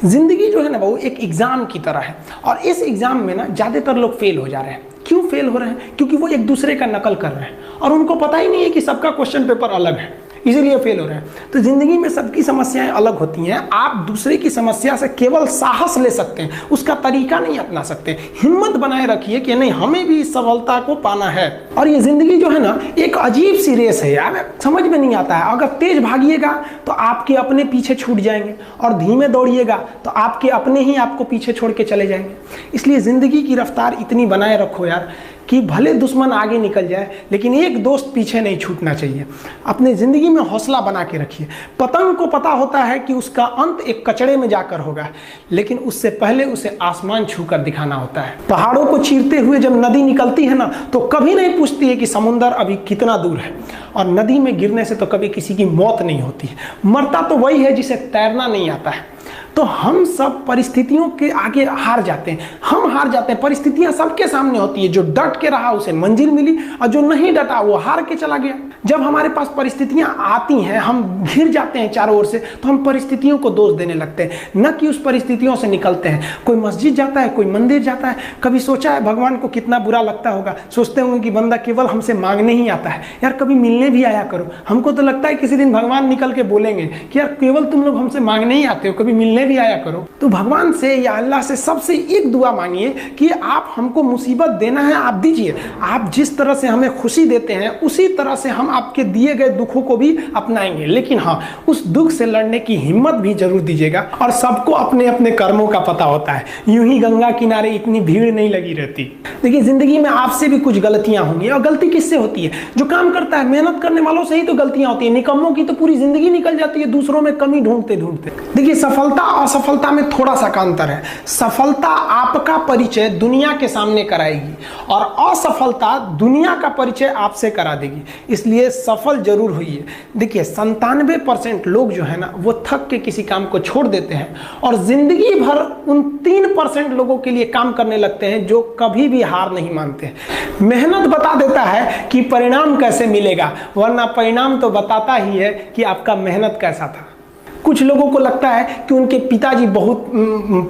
जिंदगी जो है ना वो एक एग्जाम की तरह है, और इस एग्जाम में ना ज़्यादातर लोग फेल हो जा रहे हैं। क्यों फेल हो रहे हैं? क्योंकि वो एक दूसरे का नकल कर रहे हैं और उनको पता ही नहीं है कि सबका क्वेश्चन पेपर अलग है, इसीलिए फेल हो रहे हैं। तो जिंदगी में सबकी समस्याएं अलग होती हैं। आप दूसरे की समस्या से केवल साहस ले सकते हैं, उसका तरीका नहीं अपना सकते। हिम्मत बनाए रखिए कि नहीं, हमें भी इस सफलता को पाना है। और ये जिंदगी जो है ना एक अजीब सी रेस है यार, समझ में नहीं आता है। अगर तेज भागिएगा तो आपके अपने पीछे छूट जाएंगे, और धीमे दौड़िएगा तो आपके अपने ही आपको पीछे छोड़ के चले जाएंगे। इसलिए जिंदगी की रफ्तार इतनी बनाए रखो यार कि भले दुश्मन आगे निकल जाए लेकिन एक दोस्त पीछे नहीं छूटना चाहिए। अपने ज़िंदगी में हौसला बना के रखिए। पतंग को पता होता है कि उसका अंत एक कचड़े में जाकर होगा, लेकिन उससे पहले उसे आसमान छूकर दिखाना होता है। पहाड़ों को चीरते हुए जब नदी निकलती है ना तो कभी नहीं पूछती है कि समुंदर अभी कितना दूर है, और नदी में गिरने से तो कभी किसी की मौत नहीं होती है। मरता तो वही है जिसे तैरना नहीं आता है। तो हम सब परिस्थितियों के आगे हार जाते हैं, हम हार जाते हैं। परिस्थितियां सबके सामने होती है, जो डट के रहा उसे मंजिल मिली, और जो नहीं डटा वो हार के चला गया। जब हमारे पास परिस्थितियां आती हैं, हम घिर जाते हैं चारों ओर से, तो हम परिस्थितियों को दोष देने लगते हैं, न कि उस परिस्थितियों से निकलते हैं। कोई मस्जिद जाता है, कोई मंदिर जाता है, कभी सोचा है भगवान को कितना बुरा लगता होगा? सोचते होंगे कि बंदा केवल हमसे मांगने ही आता है। यार कभी मिलने भी आया करो। हमको तो लगता है किसी दिन भगवान निकल के बोलेंगे कि यार केवल तुम लोग हमसे मांगने ही आते हो, कभी मिलने भी आया करो। तो भगवान से या अल्लाह से सबसे एक दुआ मांगिए कि आप हमको मुसीबत देना है, आप दीजिए। आप जिस तरह से हमें खुशी देते हैं उसी तरह से हम आपके दिए गए दुखों को भी अपनाएंगे, लेकिन हाँ उस दुख से लड़ने की हिम्मत भी जरूर दीजिएगा। और सबको अपने अपने कर्मों का पता होता है, यूं ही गंगा किनारे इतनी भीड़ नहीं लगी रहती। देखिए जिंदगी में आपसे भी कुछ गलतियां होंगी, और गलती किससे होती है? जो काम करता है, मेहनत करने वालों से ही तो गलतियां होती है। निकम्मों की तो पूरी जिंदगी निकल जाती है दूसरों में कमी ढूंढते ढूंढते। देखिए सफलता और असफलता में थोड़ा सा का अंतर है। सफलता आपका परिचय दुनिया के सामने कराएगी, और असफलता दुनिया का परिचय आपसे करा देगी। इसलिए सफल जरूर होइए। देखिए 97% लोग जो है ना वो थक के किसी काम को छोड़ देते हैं, और जिंदगी भर उन 3% लोगों के लिए काम करने लगते हैं जो कभी भी हार नहीं मानते। मेहनत बता देता है कि परिणाम कैसे मिलेगा, वरना परिणाम तो बताता ही है कि आपका मेहनत कैसा था। कुछ लोगों को लगता है कि उनके पिताजी बहुत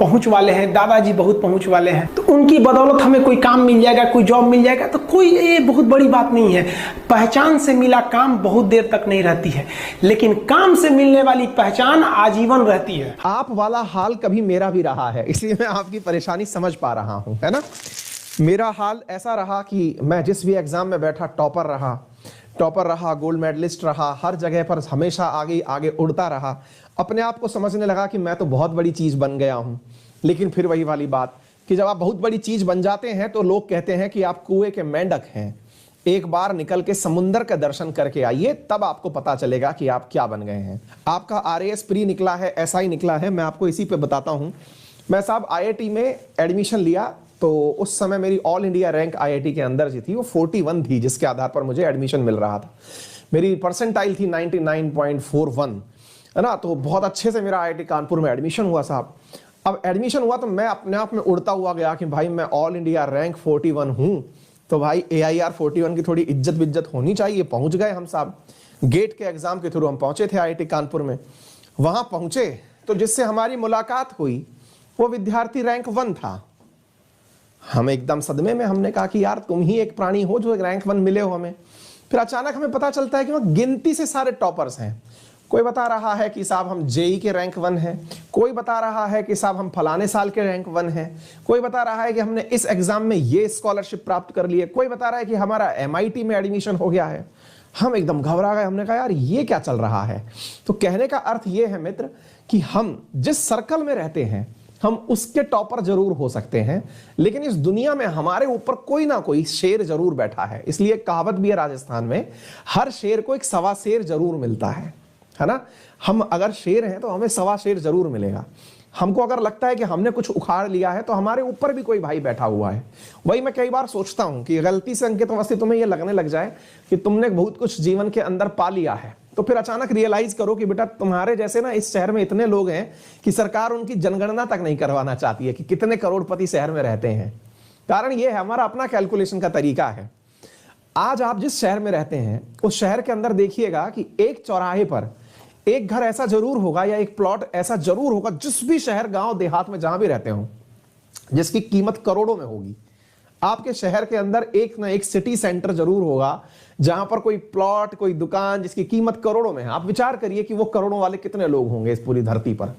पहुंच वाले हैं, दादाजी बहुत पहुंच वाले हैं, तो उनकी बदौलत हमें कोई काम मिल जाएगा, कोई जॉब मिल जाएगा। तो कोई ये बहुत बड़ी बात नहीं है। पहचान से मिला काम बहुत देर तक नहीं रहती है, लेकिन काम से मिलने वाली पहचान आजीवन रहती है। आप वाला हाल कभी मेरा भी रहा है, इसलिए मैं आपकी परेशानी समझ पा रहा हूं, है ना। मेरा हाल ऐसा रहा कि मैं जिस भी एग्जाम में बैठा टॉपर रहा, गोल्ड मेडलिस्ट रहा, हर जगह पर हमेशा आगे आगे उड़ता रहा। अपने आप को समझने लगा कि मैं तो बहुत बड़ी चीज बन गया हूं। लेकिन फिर वही वाली बात कि जब आप बहुत बड़ी चीज बन जाते हैं तो लोग कहते हैं कि आप कुएं के मेंढक हैं, एक बार निकल के समुंदर का दर्शन करके आइए, तब आपको पता चलेगा कि आप क्या बन गए हैं। आपका RAS प्री निकला है, SI निकला है, मैं आपको इसी पे बताता हूं। मैं साहब IIT में एडमिशन लिया तो उस समय मेरी ऑल इंडिया रैंक IIT के अंदर जी थी, वो 41 थी, जिसके आधार पर मुझे एडमिशन मिल रहा था। मेरी परसेंटाइल थी 99.41, है ना। तो बहुत अच्छे से मेरा IIT कानपुर में एडमिशन हुआ साहब। अब एडमिशन हुआ तो मैं अपने आप में उड़ता हुआ गया कि भाई मैं ऑल इंडिया रैंक 41 हूं, तो भाई AIR 41 की थोड़ी इज्जत विज्जत होनी चाहिए। पहुंच गए हम साहब, गेट के एग्जाम के थ्रू हम पहुंचे थे IIT कानपुर में। वहां पहुंचे तो जिससे हमारी मुलाकात हुई वो विद्यार्थी रैंक 1 था। हम एकदम सदमे में, हमने कहा कि यार तुम ही एक प्राणी हो जो रैंक 1 मिले हो हमें। फिर अचानक हमें पता चलता है कि वह गिनती से सारे टॉपर्स हैं। कोई बता रहा है कि साहब हम JEE के रैंक 1 हैं, कोई बता रहा है कि साहब हम फलाने साल के रैंक 1 हैं, कोई बता रहा है कि हमने इस एग्जाम में ये स्कॉलरशिप प्राप्त कर ली है, कोई बता रहा है कि हमारा MIT में एडमिशन हो गया है। हम एकदम घबरा गए, हमने कहा यार ये क्या चल रहा है। तो कहने का अर्थ ये है मित्र कि हम जिस सर्कल में रहते हैं हम उसके टॉपर जरूर हो सकते हैं, लेकिन इस दुनिया में हमारे ऊपर कोई ना कोई शेर जरूर बैठा है। इसलिए एक कहावत भी है राजस्थान में, हर शेर को एक सवा शेर जरूर मिलता है ना। हम अगर शेर हैं तो हमें सवा शेर जरूर मिलेगा। हमको अगर लगता है कि हमने कुछ उखाड़ लिया है तो हमारे ऊपर भी कोई भाई बैठा हुआ है। वही मैं कई बार सोचता हूं कि गलती से अंकित अवस्थी तुम्हें यह लगने लग जाए कि तुमने बहुत कुछ जीवन के अंदर पा लिया है, तो फिर अचानक रियलाइज करो कि बेटा तुम्हारे जैसे ना इस शहर में इतने लोग हैं कि सरकार उनकी जनगणना तक नहीं करवाना चाहती है कि कितने करोड़पति शहर में रहते हैं। कारण यह है हमारा अपना कैलकुलेशन का तरीका है। आज आप जिस शहर में रहते हैं उस शहर के अंदर देखिएगा कि एक चौराहे पर एक घर ऐसा जरूर होगा या एक प्लॉट ऐसा जरूर होगा जिस भी शहर, गांव, देहात में जहां भी रहते हो, जिसकी कीमत करोड़ों में होगी। आपके शहर के अंदर एक ना एक सिटी सेंटर जरूर होगा जहां पर कोई प्लॉट, कोई दुकान जिसकी कीमत करोड़ों में है। आप विचार करिए कि वो करोड़ों वाले कितने लोग होंगे इस पूरी धरती पर।